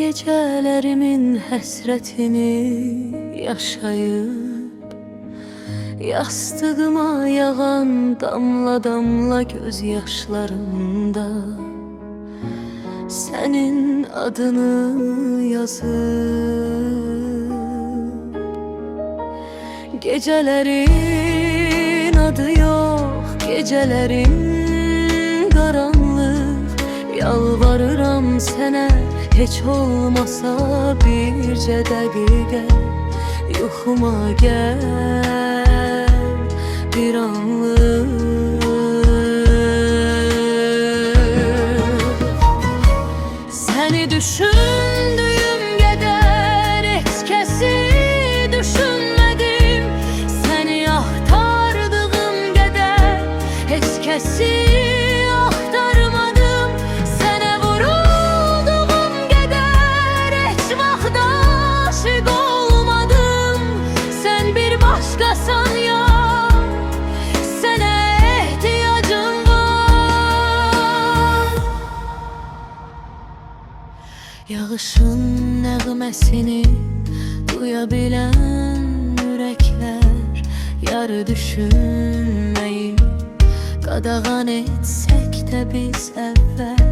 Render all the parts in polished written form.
Gecelerimin həsrətini yaşayıb, yastığıma yağan damla damla gözyaşlarımda senin adını yazıp, gecelerin adı yok, gecelerin karanlık. Yalvarıram sənə, heç olmasa bircə dəqiqə yuxuma gəl bir anlıq. Səni düşündüyüm qədər heç kəsi düşünmədim. Səni axtardığım qədər heç kəsi axtarmadım. Sənə vurulduğum qədər heç vaxt aşiq olmadım. Sən bir başqasan ya, sənə ehtiyacım var. Yağışın nəğməsini duya bilən ürəklər yarı düşünməyib qadağan etsək də biz əvvəl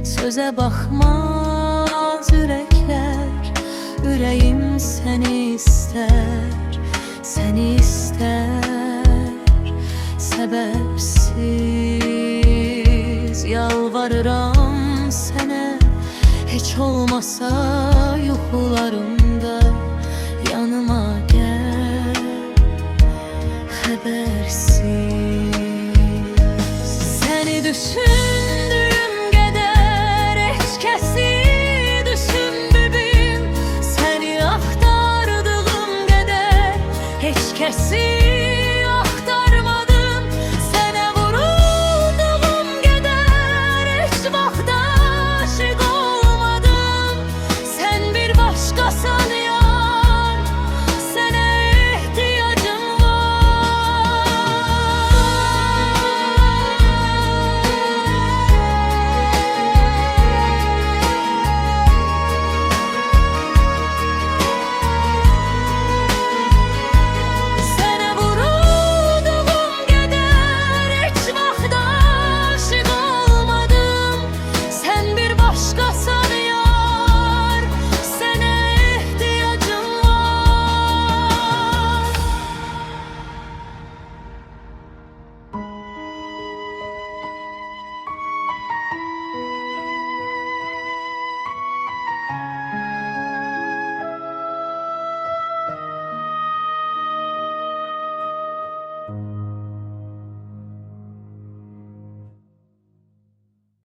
sözə baxmaz ürəklər. Ürəyim səni istər, səni istər səbəbsiz. Yalvarıram sənə, heç olmasa yuxularımda yanıma gəl xəbərsiz. Səni düşün